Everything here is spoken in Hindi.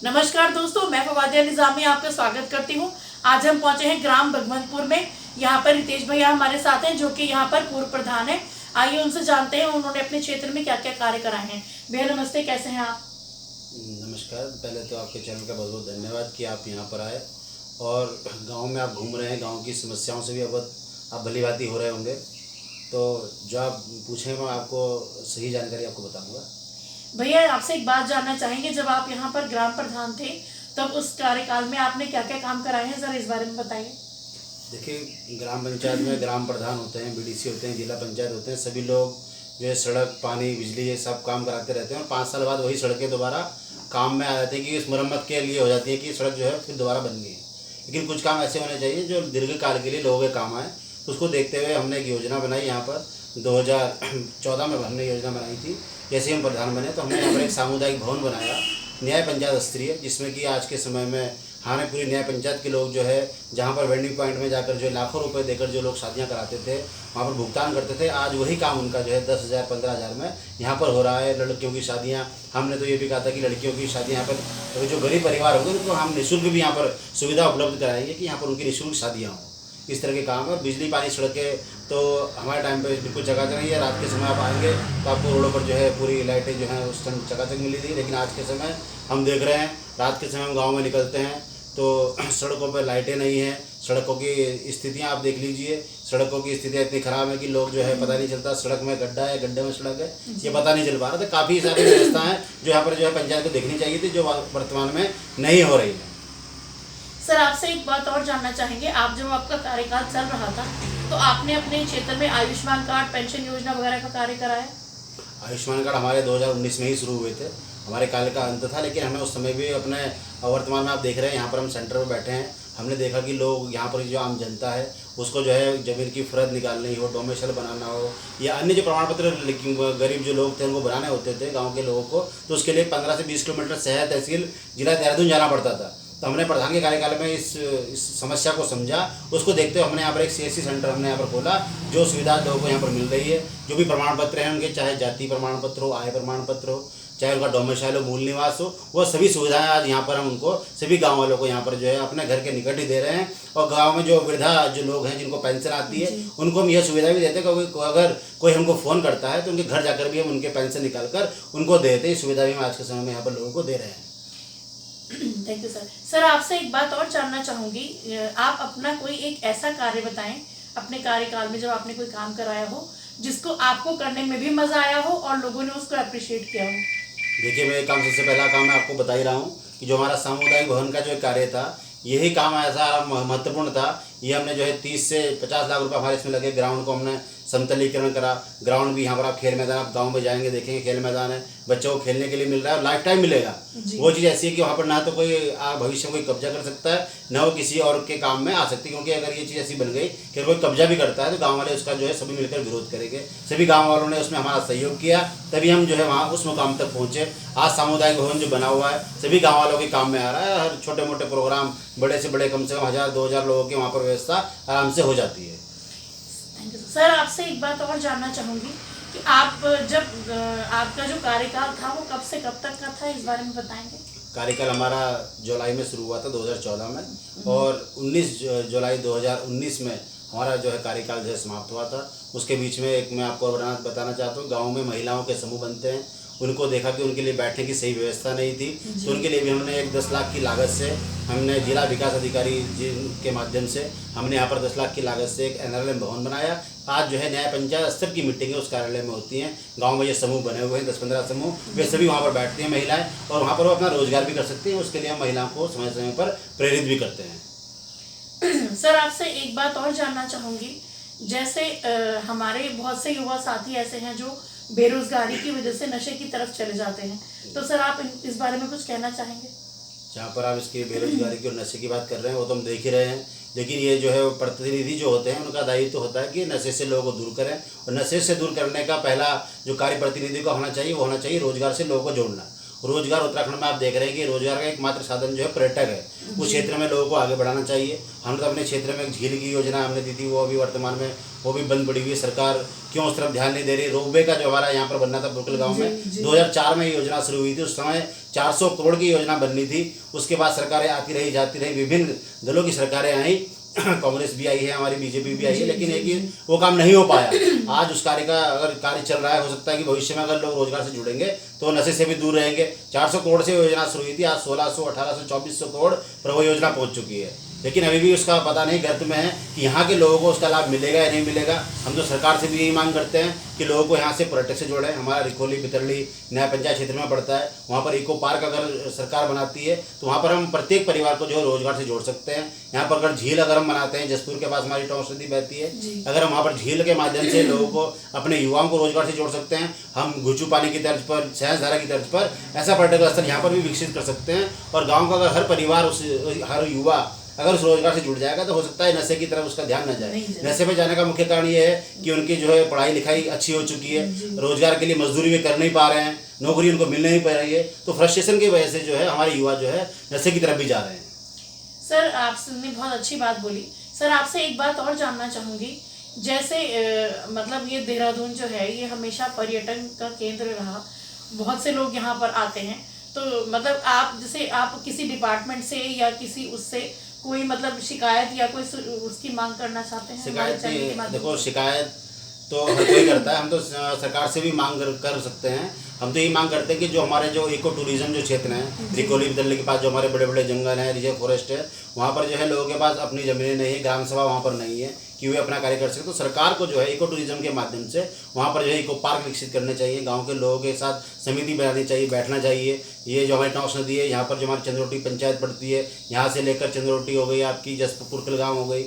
नमस्कार दोस्तों, मैं फवादिया निजामी आपका स्वागत करती हूँ। आज हम पहुंचे हैं ग्राम भगवंतपुर में। यहाँ पर रितेश भैया हमारे साथ हैं, जो कि यहाँ पर पूर्व प्रधान है। आइए उनसे जानते हैं उन्होंने अपने क्षेत्र में क्या क्या कार्य कराए हैं। भैया नमस्ते, कैसे हैं आप? नमस्कार। पहले तो आपके चैनल का बहुत बहुत धन्यवाद कि आप यहाँ पर आए और गांव में आप घूम रहे हैं। गांव की समस्याओं से भी अवगत आप भली भांति हो रहे होंगे, तो जो आप पूछें मैं आपको सही जानकारी आपको बताऊंगा। भैया आपसे एक बात जानना चाहेंगे, जब आप यहाँ पर ग्राम प्रधान थे तब उस कार्यकाल में आपने क्या क्या काम कराए हैं, जरा इस बारे में बताइए। देखिए, ग्राम पंचायत में ग्राम प्रधान होते हैं, बीडीसी होते हैं, जिला पंचायत होते हैं। सभी लोग जो है सड़क, पानी, बिजली ये सब काम कराते रहते हैं और 5 साल बाद वही सड़कें दोबारा काम में आ जाती है कि इस मरम्मत के लिए हो जाती है कि सड़क जो है फिर दोबारा बन गई है। लेकिन कुछ काम ऐसे होने चाहिए जो दीर्घकाल के लिए लोगों के काम आए। तो उसको देखते हुए हमने एक योजना बनाई। यहाँ पर 2014 में हमने योजना बनाई थी। जैसे हम प्रधान बने तो हमने यहाँ पर एक सामुदायिक भवन बनाया, न्याय पंचायत स्तरीय, जिसमें कि आज के समय में हमारे पूरी न्याय पंचायत के लोग जो है, जहाँ पर वेंडिंग पॉइंट में जाकर जो लाखों रुपए देकर जो लोग शादियाँ कराते थे, वहाँ पर भुगतान करते थे। आज वही काम उनका जो है 10,000 15,000 में यहाँ पर हो रहा है। लड़कियों की शादियाँ, हमने तो ये भी कहा था कि लड़कियों की शादियाँ यहाँ पर तो जो गरीब परिवार होंगे उनको हम निःशुल्क भी यहाँ पर सुविधा उपलब्ध कराएंगे कि यहाँ पर उनकी निःशुल्क शादियाँ हों। इस तरह के काम है। और बिजली, पानी, सड़कें तो हमारे टाइम पे बिल्कुल चकाचक नहीं है। रात के समय आप आएंगे तो आपको रोडों पर जो है पूरी लाइटें जो हैं उस टाइम चकाचक मिली थी। लेकिन आज के समय हम देख रहे हैं, रात के समय हम गाँव में निकलते हैं तो सड़कों पर लाइटें नहीं हैं। सड़कों की स्थितियाँ आप देख लीजिए। सड़कों की स्थितियाँ इतनी ख़राब है कि लोग जो है पता नहीं चलता सड़क में गड्ढा है, गड्ढे में सड़क है, ये पता नहीं चल पा रहा। तो काफ़ी सारी व्यवस्था हैं जो यहाँ पर जो है पंचायत को देखनी चाहिए थी, जो वर्तमान में नहीं हो रही है। सर आपसे एक बात और जानना चाहेंगे, आप जब आपका कार्यकाल चल रहा था तो आपने अपने क्षेत्र में आयुष्मान कार्ड, पेंशन योजना वगैरह का कार्य कराया? आयुष्मान कार्ड हमारे 2019 में ही शुरू हुए थे, हमारे काल का अंत था। लेकिन हमें उस समय भी अपने वर्तमान में आप देख रहे हैं, यहाँ पर हम सेंटर पर बैठे हैं, हमने देखा कि लोग यहाँ पर जो आम जनता है उसको जो है ज़मीन की फ़रद निकालनी हो, डोमेसल बनाना हो, या अन्य जो प्रमाण पत्र गरीब जो लोग थे उनको बनाने होते थे गाँव के लोगों को, तो उसके लिए 15 से 20 किलोमीटर शहर, तहसील, जिला देहरादून जाना पड़ता था। तो हमने प्रधान के कार्यकाल में इस समस्या को समझा। उसको देखते हुए हमने यहाँ पर एक CSC सेंटर हमने यहाँ पर खोला, जो सुविधा लोगों को यहाँ पर मिल रही है। जो भी प्रमाण पत्र हैं उनके, चाहे जाति प्रमाण पत्र हो, आय प्रमाण पत्र हो, चाहे उनका डोमिसाइल हो, मूल निवास हो, वह सभी सुविधाएं आज यहाँ पर हम उनको, सभी गाँव वालों को यहाँ पर जो है अपने घर के निकट ही दे रहे हैं। और गाँव में जो वृद्धा जो लोग हैं जिनको पेंशन आती है उनको हम यह सुविधा भी देते हैं, क्योंकि अगर कोई हमको फ़ोन करता है तो उनके घर जाकर भी हम उनके पेंशन निकाल कर उनको देते हैं। सुविधा भी हम आज के समय में यहाँ पर लोगों को दे रहे हैं। Thank you sir. सर आपसे एक बात और जानना चाहूंगी, आप अपना कोई एक ऐसा कार्य बताएं अपने कार्यकाल में जब आपने कोई काम कराया हो जिसको आपको करने में भी मजा आया हो और लोगों ने उसको अप्रिशिएट किया हो। देखिए, मैं काम, सबसे पहला काम मैं आपको बता ही रहा हूँ कि जो हमारा सामुदायिक भवन का जो कार्य था, यही काम ऐसा महत्वपूर्ण था। ये हमने जो है 30 से 50 लाख रुपए हमारे इसमें लगे। ग्राउंड को हमने समतलीकरण करा। ग्राउंड भी यहाँ पर आप खेल मैदान, आप गांव में जाएंगे देखेंगे खेल मैदान है, बच्चों को खेलने के लिए मिल रहा है और लाइफ टाइम मिलेगा। वो चीज़ ऐसी है कि वहाँ पर ना तो कोई भविष्य में कोई कब्जा कर सकता है, ना वो किसी और के काम में आ सकती है। क्योंकि अगर ये चीज़ ऐसी बन गई कि कोई कब्जा भी करता है तो गाँव वाले उसका जो है सभी मिलकर विरोध करेंगे। सभी गाँव वालों ने उसमें हमारा सहयोग किया, तभी हम जो है वहाँ उस मुकाम तक पहुँचे। आज सामुदायिक भवन जो बना हुआ है सभी गाँव वालों के काम में आ रहा है। हर छोटे मोटे प्रोग्राम, बड़े से बड़े, कम से कम 1000-2000 लोगों की वहाँ पर व्यवस्था आराम से हो जाती है। सर आपसे एक बात और जानना चाहूंगी कि आप जब आपका जो कार्यकाल था वो कब से कब तक का था, इस बारे में बताएंगे। कार्यकाल हमारा जुलाई में शुरू हुआ था 2014 में, और 19 जुलाई 2019 में हमारा जो है कार्यकाल जो है समाप्त हुआ था। उसके बीच में एक मैं आपको बताना चाहता हूँ, गाँव में महिलाओं के समूह बनते हैं, उनको देखा कि उनके लिए बैठने की सही व्यवस्था नहीं थी, तो उनके लिए भी हमने एक 10 लाख की लागत से, हमने जिला विकास अधिकारी जी के माध्यम से हमने यहाँ पर 10 लाख की लागत से एक NRLM भवन बनाया। आज जो है न्याय पंचायत स्तर की मीटिंगें उस कार्यालय में होती हैं। गांव में ये समूह बने हुए हैं 10-15 समूह, वे सभी वहाँ पर बैठती हैं महिलाएं, और वहाँ पर वो अपना रोजगार भी कर सकती हैं। उसके लिए हम महिलाओं को समय समय पर प्रेरित भी करते हैं। सर आपसे एक बात और जानना चाहूँगी, जैसे हमारे बहुत से युवा साथी ऐसे हैं जो बेरोजगारी की वजह से नशे की तरफ चले जाते हैं, तो सर आप इस बारे में कुछ कहना चाहेंगे? जहाँ पर आप इसकी बेरोजगारी की और नशे की बात कर रहे हैं वो तो हम देख ही रहे हैं। लेकिन ये जो है प्रतिनिधि जो होते हैं उनका दायित्व होता है कि नशे से लोगों को दूर करें, और नशे से दूर करने का पहला जो कार्य प्रतिनिधि का होना चाहिए वो होना चाहिए रोजगार से लोगों को जोड़ना। रोजगार उत्तराखंड में आप देख रहे हैं कि रोजगार का एकमात्र साधन जो है पर्यटक है। उस क्षेत्र में लोगों को आगे बढ़ाना चाहिए। हमने तो अपने क्षेत्र में एक झील की योजना हमने दी थी, वो अभी वर्तमान में वो भी बंद पड़ी हुई है। सरकार क्यों उस तरफ ध्यान नहीं दे रही। रोपवे का जो हमारा यहाँ पर बनना था पुरकल गाँव में 2004 में ये योजना शुरू हुई थी। उस समय 400 करोड़ की योजना बननी थी। उसके बाद सरकारें आती रही जाती रही, विभिन्न दलों की सरकारें आई, कांग्रेस भी आई है, हमारी बीजेपी भी आई है, लेकिन एक ही वो काम नहीं हो पाया। आज उस कार्य का अगर कार्य चल रहा है, हो सकता है कि भविष्य में अगर लोग रोजगार से जुड़ेंगे तो नशे से भी दूर रहेंगे। 400 करोड़ से योजना शुरू हुई थी, आज 1600, 1800, 2400 करोड़ पर वो योजना पहुंच चुकी है, लेकिन अभी भी उसका पता नहीं गर्त में है कि यहाँ के लोगों को उसका लाभ मिलेगा या नहीं मिलेगा। हम तो सरकार से भी यही मांग करते हैं कि लोगों को यहाँ से पर्यटक से जोड़ें। हमारा रिखोली बितरली नया पंचायत क्षेत्र में पड़ता है, वहाँ पर इको पार्क अगर सरकार बनाती है तो वहाँ पर हम प्रत्येक परिवार को जो है रोजगार से जोड़ सकते हैं। यहाँ पर अगर झील अगर हम बनाते हैं, जसपुर के पास हमारी टॉन्स नदी बहती है, अगर हम वहाँ पर झील के माध्यम से लोगों को, अपने युवाओं को रोजगार से जोड़ सकते हैं। हम घुचू पानी की तर्ज पर, सहजधारा की तर्ज पर ऐसा पर्यटक स्थल यहाँ पर भी विकसित कर सकते हैं। और गाँव का अगर हर परिवार, हर युवा अगर उस रोजगार से जुड़ जाएगा तो हो सकता है नशे की तरफ उसका ध्यान न जाए। नशे पे जाने का मुख्य कारण ये है कि उनकी जो है पढ़ाई लिखाई अच्छी हो चुकी है, रोजगार के लिए मजदूरी भी कर नहीं पा रहे हैं, नौकरी उनको मिल नहीं पा रही है, तो फ्रस्ट्रेशन की वजह से जो है हमारे युवा जो है नशे की तरफ भी जा रहे हैं। सर आपने बहुत अच्छी बात बोली। सर आपसे एक बात और जानना चाहूँगी, जैसे मतलब ये देहरादून जो है ये हमेशा पर्यटन का केंद्र रहा, बहुत से लोग यहाँ पर आते हैं, तो मतलब आप जैसे आप किसी डिपार्टमेंट से या किसी उससे कोई मतलब शिकायत या कोई उसकी मांग करना चाहते हैं? शिकायत देखो, शिकायत तो हर कोई करता है, हम तो सरकार से भी मांग कर सकते हैं। हम तो यही मांग करते हैं कि जो हमारे जो इको टूरिज्म जो क्षेत्र है, रिकोली बिदल्ली के पास जो हमारे बड़े बड़े जंगल हैं, रिजर्व फॉरेस्ट है, वहाँ पर जो है लोगों के पास अपनी ज़मीनें नहीं है, ग्राम सभा वहाँ पर नहीं है कि वे अपना कार्य कर सके। तो सरकार को जो है इको टूरिज्म के माध्यम से वहाँ पर जो है इको पार्क विकसित करने चाहिए, गाँव के लोगों के साथ समिति बनानी चाहिए, बैठना चाहिए। ये जो हमारी टॉन्स नदी है, यहाँ पर जो हमारी चंद्रोटी पंचायत पड़ती है, यहाँ से लेकर चंद्रोटी हो गई, आपकी जसपुर कुरकल गाँव हो गई,